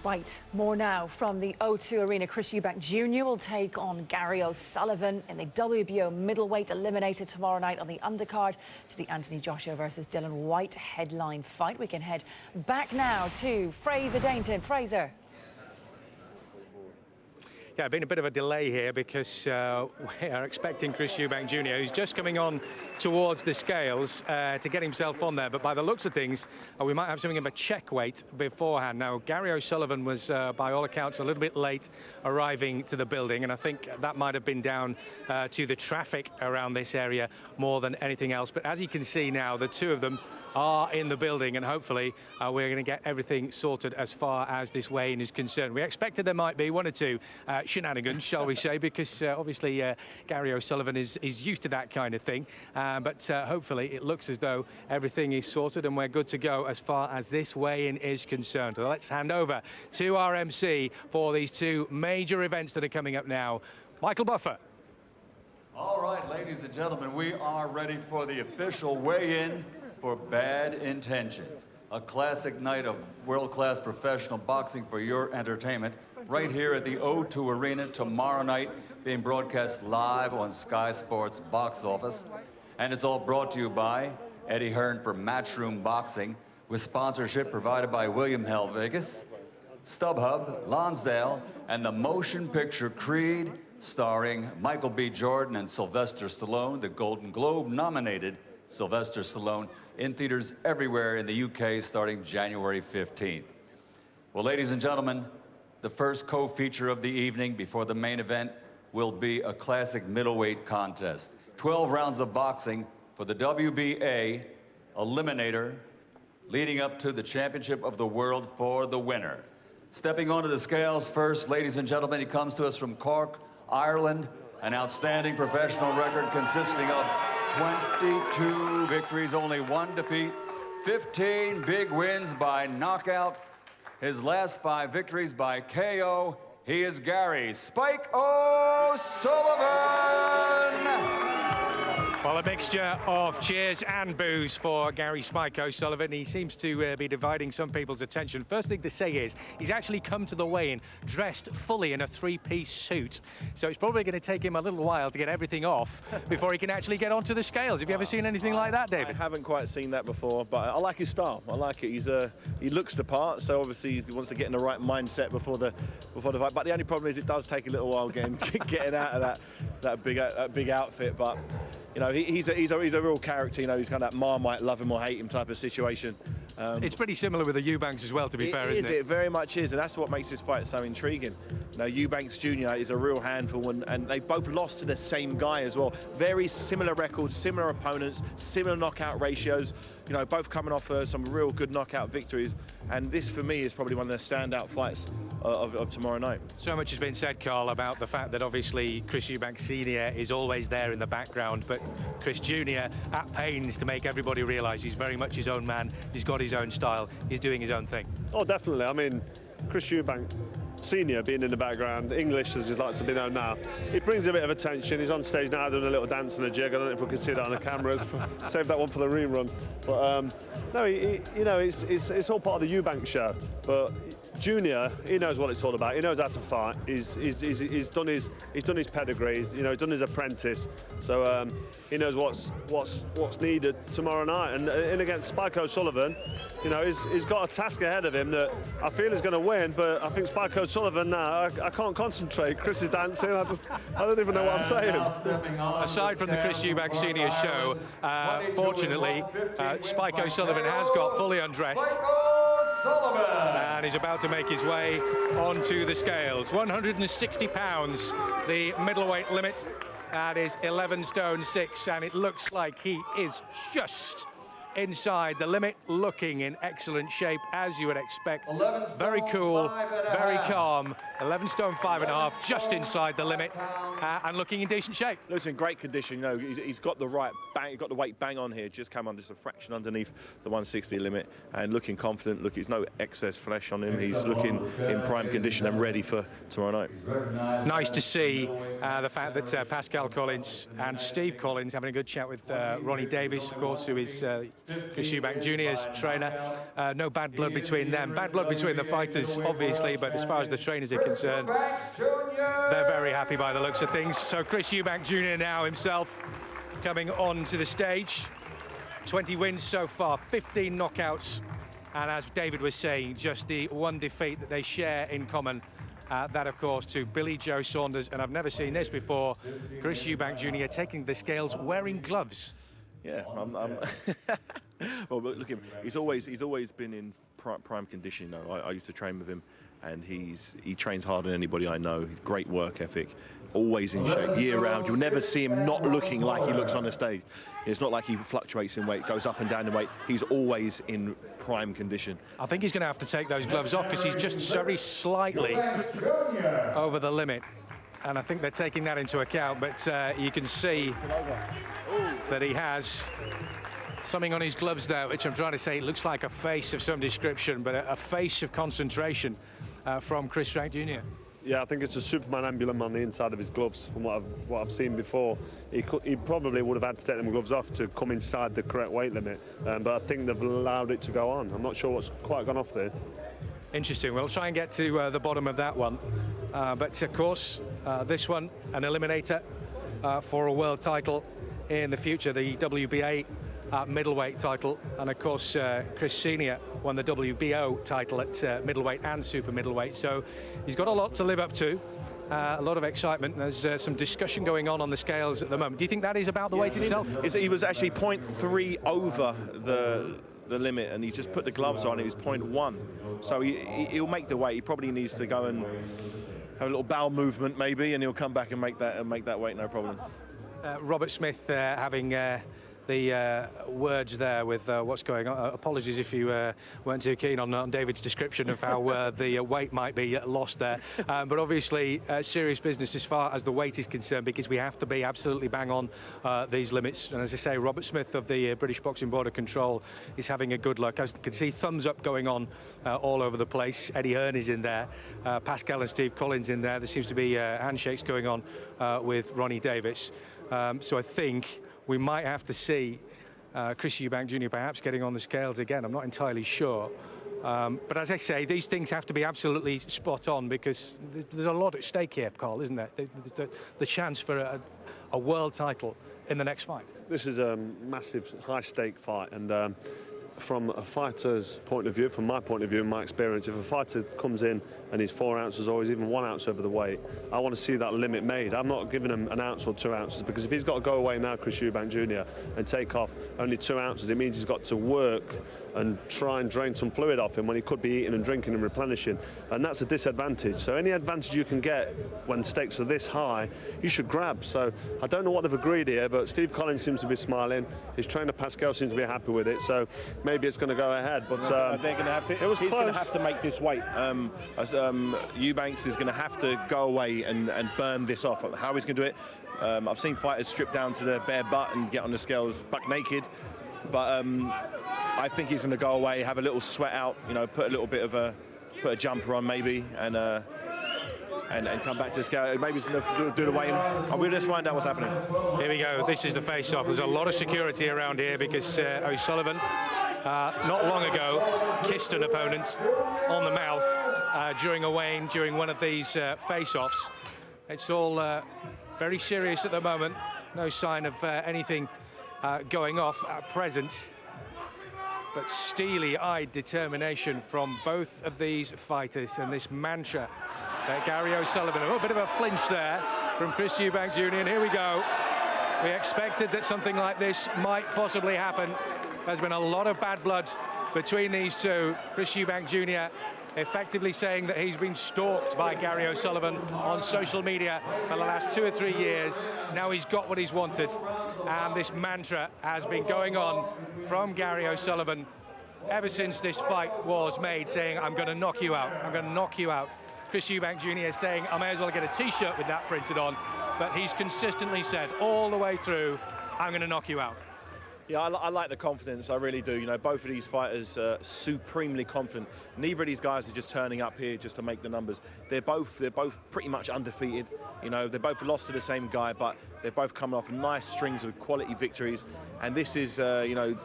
Right, more now from the O2 Arena. Chris Eubank Jr. will take on Gary O'Sullivan in the WBO middleweight eliminator tomorrow night on the undercard to the Anthony Joshua versus Dillian Whyte headline fight. We can head back now to Fraser Dainton. Fraser. Yeah, been a bit of a delay here because we are expecting Chris Eubank Jr., who's just coming on towards the scales to get himself on there. But by the looks of things, we might have something of a check weight beforehand. Now, Gary O'Sullivan was, by all accounts, a little bit late arriving to the building, and I think that might have been down to the traffic around this area more than anything else. But as you can see now, the two of them are in the building, and hopefully we're going to get everything sorted as far as this weigh-in is concerned. We expected there might be one or two shenanigans, shall we say, because obviously Gary O'Sullivan is used to that kind of thing, but hopefully it looks as though everything is sorted and we're good to go as far as this weigh-in is concerned. So let's hand over to our MC for these two major events that are coming up now. Michael Buffer. All right, ladies and gentlemen, we are ready for the official weigh-in for Bad Intentions, a classic night of world-class professional boxing for your entertainment, right here at the O2 Arena tomorrow night, being broadcast live on Sky Sports Box Office. And it's all brought to you by Eddie Hearn for Matchroom Boxing, with sponsorship provided by William Hell Vegas, StubHub, Lonsdale, and the motion picture Creed, starring Michael B. Jordan and Sylvester Stallone, the Golden Globe-nominated Sylvester Stallone, in theaters everywhere in the UK starting January 15th. Well, ladies and gentlemen, the first co-feature of the evening before the main event will be a classic middleweight contest. 12 rounds of boxing for the WBA eliminator, leading up to the championship of the world for the winner. Stepping onto the scales first, ladies and gentlemen, he comes to us from Cork, Ireland, an outstanding professional record consisting of 22 victories, only one defeat, 15 big wins by knockout. His last 5 victories by KO. He is Gary Spike O'Sullivan. Well, a mixture of cheers and boos for Gary Spike O'Sullivan. He seems to be dividing some people's attention. First thing to say is he's actually come to the weigh-in dressed fully in a 3-piece suit. So it's probably going to take him a little while to get everything off before he can actually get onto the scales. Have you ever seen anything like that, David? I haven't quite seen that before, but I like his style. I like it. He looks the part, so obviously he wants to get in the right mindset before the fight. But the only problem is it does take a little while getting out of that big outfit. But you know, he's a real character. You know, he's kind of that Marmite, love him or hate him type of situation. It's pretty similar with the Eubanks as well, to be fair, isn't it? It very much is, and that's what makes this fight so intriguing. You know, Eubank Jr. is a real handful, and they've both lost to the same guy as well. Very similar records, similar opponents, similar knockout ratios. You know, both coming off some real good knockout victories, and this for me is probably one of the standout fights of tomorrow night. So much has been said, Carl, about the fact that obviously Chris Eubank Sr. is always there in the background, but Chris Jr. at pains to make everybody realise he's very much his own man, he's got his own style, he's doing his own thing. Oh, definitely. I mean, Chris Eubank Senior being in the background, English as he's like to be known now, it brings a bit of attention. He's on stage now doing a little dance and a jig. I don't know if we can see that on the cameras. Save that one for the rerun. But no, you know, it's all part of the Eubank show. But Junior, he knows what it's all about. He knows how to fight. He's done his pedigree. He's done his apprentice. So he knows what's needed tomorrow night. And in against Spike O'Sullivan, you know, he's got a task ahead of him that I feel is going to win. But I think Spike O'Sullivan now, I can't concentrate. Chris is dancing. I don't even know what I'm saying. Aside from the Chris Eubank Senior show, fortunately, Spike O'Sullivan has got fully undressed. And he's about to make his way onto the scales. 160 pounds, the middleweight limit. That is 11 stone 6, and it looks like he is just inside the limit, looking in excellent shape, as you would expect. Very cool, very calm. 11 stone 5.5, just inside the limit, and looking in decent shape. Looks in great condition. You know, he's got the right bang, he's got the weight bang on here. Just come on, just a fraction underneath the 160 limit, and looking confident. Look, there's no excess flesh on him. He's looking in prime condition and ready for tomorrow night. Nice to see the fact that Pascal Collins and Steve Collins having a good chat with Ronnie Davis, of course, who is Chris Eubank Jr.'s trainer. No bad blood between them. Bad blood between the fighters, obviously, but as far as the trainers are concerned, they're very happy by the looks of things. So Chris Eubank Jr. now himself coming on to the stage. 20 wins so far, 15 knockouts, and as David was saying, just the one defeat that they share in common. That, of course, to Billy Joe Saunders, and I've never seen this before. Chris Eubank Jr. taking the scales wearing gloves. Yeah, well, look at him. He's always been in prime condition. You know, I used to train with him, and he trains harder than anybody I know. Great work ethic, always in shape, year round. You'll never see him not looking like he looks on the stage. It's not like he fluctuates in weight, goes up and down in weight. He's always in prime condition. I think he's going to have to take those gloves off because he's just very slightly over the limit. And I think they're taking that into account, but you can see that he has something on his gloves there, which I'm trying to say looks like a face of some description, but a face of concentration from Chris Eubank Jr. Yeah, I think it's a Superman emblem on the inside of his gloves. From what I've seen before, he probably would have had to take them gloves off to come inside the correct weight limit, but I think they've allowed it to go on. I'm not sure what's quite gone off there. Interesting. We'll try and get to the bottom of that one. But of course, this one, an eliminator for a world title in the future, the WBA middleweight title. And of course, Chris Sr. won the WBO title at middleweight and super middleweight. So he's got a lot to live up to. A lot of excitement. There's some discussion going on the scales at the moment. Do you think that is about the weight itself? He was actually 0.3 over the limit, and he just put the gloves on. He was 0.1, so he'll make the weight. He probably needs to go and have a little bowel movement maybe, and he'll come back and make that weight, no problem. Robert Smith having the words there with what's going on. Apologies if you weren't too keen on David's description of how the weight might be lost there. But obviously, serious business as far as the weight is concerned, because we have to be absolutely bang on these limits. And as I say, Robert Smith of the British Boxing Board of Control is having a good look. I can see thumbs up going on all over the place. Eddie Hearn is in there. Pascal and Steve Collins in there. There seems to be handshakes going on with Ronnie Davis. So I think we might have to see Chris Eubank Jr. perhaps getting on the scales again. I'm not entirely sure. But as I say, these things have to be absolutely spot on, because there's a lot at stake here, Carl, isn't there? The chance for a world title in the next fight. This is a massive, high-stake fight, and from a fighter's point of view, from my point of view and my experience, if a fighter comes in and he's 4 ounces or he's even 1 ounce over the weight, I want to see that limit made. I'm not giving him an ounce or 2 ounces, because if he's got to go away now, Chris Eubank Jr., and take off only 2 ounces, it means he's got to work and try and drain some fluid off him when he could be eating and drinking and replenishing, and that's a disadvantage. So any advantage you can get when stakes are this high, you should grab. So I don't know what they've agreed here, but Steve Collins seems to be smiling. His trainer Pascal seems to be happy with it, so maybe it's going to go ahead. But they're going to have to. It was he's close. going to have to make this weight. Eubanks is going to have to go away and burn this off. How he's going to do it? I've seen fighters strip down to their bare butt and get on the scales buck naked, but I think he's going to go away, have a little sweat out, you know, put a jumper on maybe, and come back to the scale. Maybe he's going to do the weigh-in. We'll just find out what's happening. Here we go. This is the face-off. There's a lot of security around here because O'Sullivan, not long ago, kissed an opponent on the mouth during a weigh-in, during one of these face-offs. It's all very serious at the moment. No sign of anything going off at present. But steely-eyed determination from both of these fighters, and this mantra. Gary O'Sullivan, a little bit of a flinch there from Chris Eubank Jr. And here we go. We expected that something like this might possibly happen. There's been a lot of bad blood between these two. Chris Eubank Jr. effectively saying that he's been stalked by Gary O'Sullivan on social media for the last 2 or 3 years. Now he's got what he's wanted. And this mantra has been going on from Gary O'Sullivan ever since this fight was made, saying, I'm going to knock you out. I'm going to knock you out. Chris Eubank Jr. is saying, I may as well get a T-shirt with that printed on. But he's consistently said all the way through, I'm going to knock you out. Yeah, I like the confidence, I really do. You know, both of these fighters are supremely confident. Neither of these guys are just turning up here just to make the numbers. They're both pretty much undefeated. You know, they both lost to the same guy, but they're both coming off nice strings of quality victories. And this is, you know,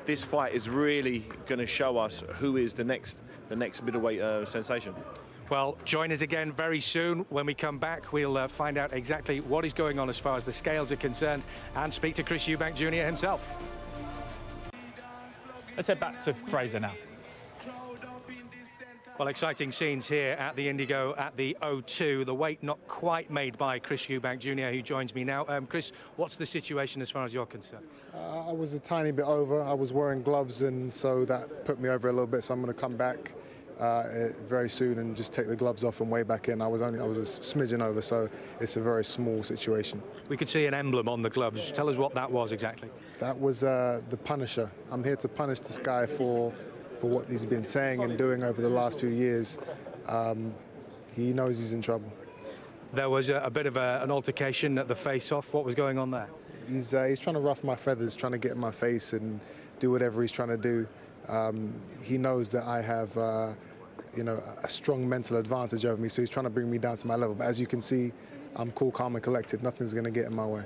this fight is really going to show us who is the next middleweight sensation. Well, join us again very soon. When we come back, we'll find out exactly what is going on as far as the scales are concerned and speak to Chris Eubank Jr. himself. Let's head back to Fraser now. Well, exciting scenes here at the Indigo at the O2. The weight not quite made by Chris Eubank Jr., who joins me now. Chris, what's the situation as far as you're concerned? I was a tiny bit over. I was wearing gloves, and so that put me over a little bit. So I'm going to come back very soon and just take the gloves off and weigh back in. I was a smidgen over, so it's a very small situation. We could see an emblem on the gloves. Tell us what that was exactly. That was the Punisher. I'm here to punish this guy for what he's been saying and doing over the last few years. He knows he's in trouble. There was a bit of an altercation at the face-off. What was going on there? He's trying to ruff my feathers, trying to get in my face and do whatever he's trying to do. He knows that I have, a strong mental advantage over me, so he's trying to bring me down to my level. But as you can see, I'm cool, calm, and collected. Nothing's going to get in my way.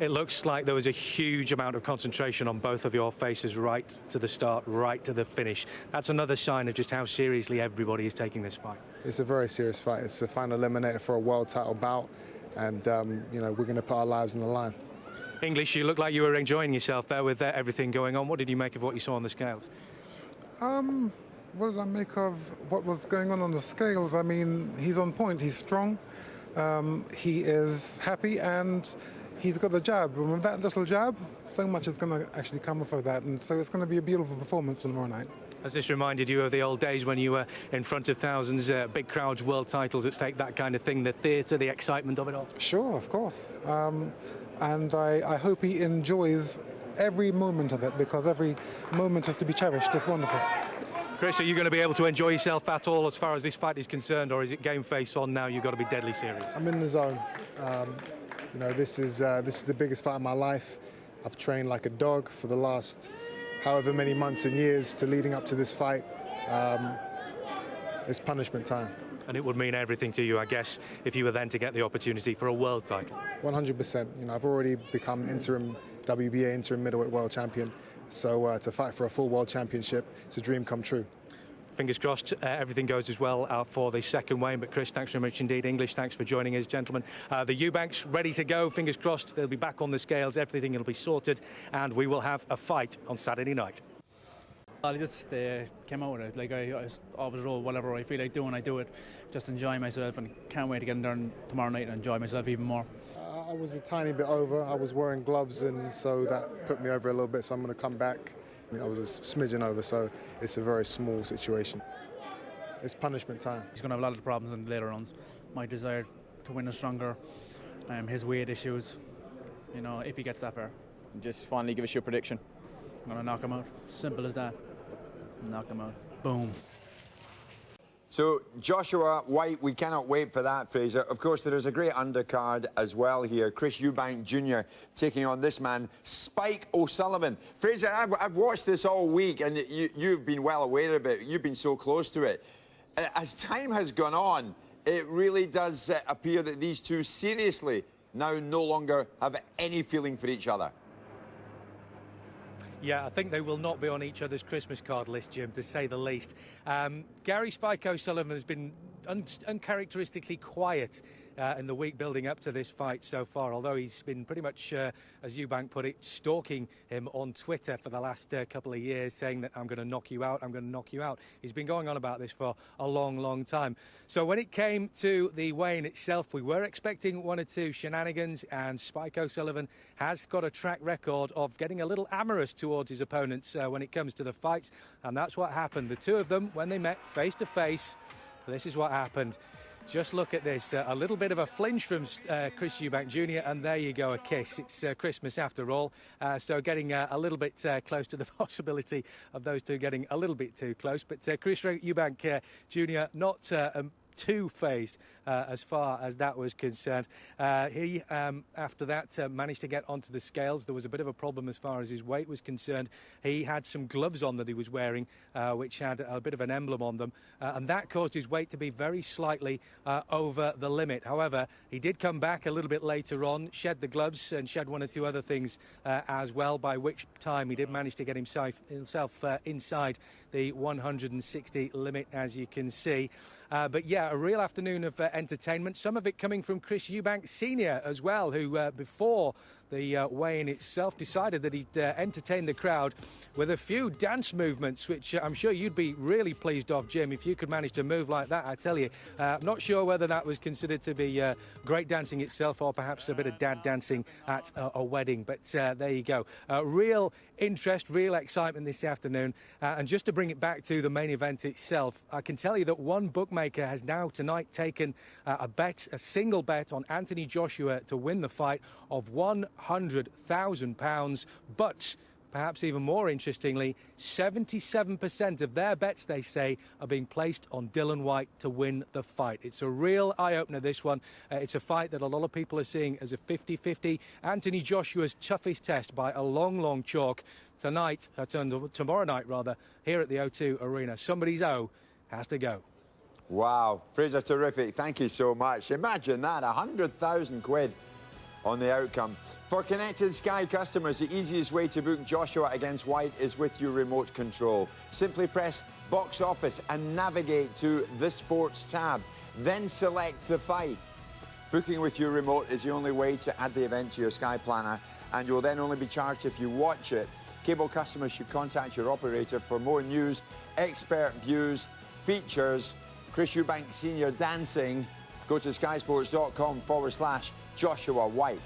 It looks like there was a huge amount of concentration on both of your faces right to the start, right to the finish. That's another sign of just how seriously everybody is taking this fight. It's a very serious fight. It's the final eliminator for a world title bout, and we're going to put our lives on the line. English, you look like you were enjoying yourself there with everything going on. What did you make of what you saw on the scales? What did I make of what was going on the scales? I mean, he's on point, he's strong, he is happy, and he's got a jab. And with that little jab, so much is going to actually come off of that, and so it's going to be a beautiful performance tomorrow night. Has this reminded you of the old days when you were in front of thousands, big crowds, world titles at stake, that kind of thing, the theatre, the excitement of it all? Sure, of course. And I hope he enjoys every moment of it, because every moment is to be cherished. It's wonderful. Chris, are you going to be able to enjoy yourself at all as far as this fight is concerned, or is it game face on now? You've got to be deadly serious. I'm in the zone. This is the biggest fight of my life. I've trained like a dog for the last however many months and years to leading up to this fight. It's punishment time. And it would mean everything to you, I guess, if you were then to get the opportunity for a world title. 100%. I've already become interim WBA interim middleweight world champion. So to fight for a full world championship, it's a dream come true. Fingers crossed everything goes as well for the second weigh. But Chris, thanks very much indeed. English, thanks for joining us, gentlemen. The Eubanks ready to go. Fingers crossed they'll be back on the scales. Everything will be sorted, and we will have a fight on Saturday night. I just came out with it. Like I always roll whatever I feel like doing, I do it. Just enjoy myself, and can't wait to get in there tomorrow night and enjoy myself even more. I was a tiny bit over. I was wearing gloves, and so that put me over a little bit. So I'm going to come back. I was a smidgen over, so it's a very small situation. It's punishment time. He's going to have a lot of problems in the later runs. My desire to win is stronger. His weight issues, if he gets that far. Just finally give us your prediction. I'm going to knock him out. Simple as that. Knock him out. Boom. So Joshua White, we cannot wait for that, Fraser. Of course, there is a great undercard as well here. Chris Eubank Jr. taking on this man, Spike O'Sullivan. Fraser, I've watched this all week, and you've been well aware of it. You've been so close to it. As time has gone on, it really does appear that these two seriously now no longer have any feeling for each other. Yeah, I think they will not be on each other's Christmas card list, Jim, to say the least. Gary Spike O'Sullivan has been uncharacteristically quiet in the week building up to this fight so far, although he's been pretty much, as Eubank put it, stalking him on Twitter for the last couple of years, saying that I'm going to knock you out, I'm going to knock you out. He's been going on about this for a long, long time. So when it came to the weigh-in itself, we were expecting one or two shenanigans, and Spike O'Sullivan has got a track record of getting a little amorous towards his opponents when it comes to the fights, and that's what happened. The two of them, when they met face-to-face, this is what happened. Just look at this, a little bit of a flinch from Chris Eubank Jr, and there you go, a kiss. It's Christmas after all, so getting a little bit close to the possibility of those two getting a little bit too close. But Chris Eubank Jr, not two-phased as far as that was concerned. He, after that, managed to get onto the scales. There was a bit of a problem as far as his weight was concerned. He had some gloves on that he was wearing, which had a bit of an emblem on them, and that caused his weight to be very slightly over the limit. However, he did come back a little bit later on, shed the gloves and shed one or two other things as well, by which time he did manage to get himself inside the 160 limit, as you can see. But yeah, a real afternoon of entertainment, some of it coming from Chris Eubank Sr. as well, who before the weigh-in itself decided that he'd entertain the crowd with a few dance movements, which I'm sure you'd be really pleased of, Jim, if you could manage to move like that. I tell you, I'm not sure whether that was considered to be great dancing itself, or perhaps a bit of dad dancing at a wedding. But there you go. Real interest, real excitement this afternoon. And just to bring it back to the main event itself, I can tell you that one bookmaker has now tonight taken a single bet on Anthony Joshua to win the fight of £100,000. But perhaps even more interestingly, 77% of their bets, they say, are being placed on Dillian Whyte to win the fight. It's a real eye-opener, this one. It's a fight that a lot of people are seeing as a 50-50. Anthony Joshua's toughest test by a long, long chalk tomorrow night, here at the O2 Arena. Somebody's O has to go. Wow, Fraser, terrific. Thank you so much. Imagine that, 100,000 quid on the outcome. For Connected Sky customers, the easiest way to book Joshua against Whyte is with your remote control. Simply press Box Office and navigate to the Sports tab. Then select the fight. Booking with your remote is the only way to add the event to your Sky planner, and you'll then only be charged if you watch it. Cable customers should contact your operator for more news, expert views, features, Chris Eubank Sr. dancing. Go to skysports.com/Joshua Whyte.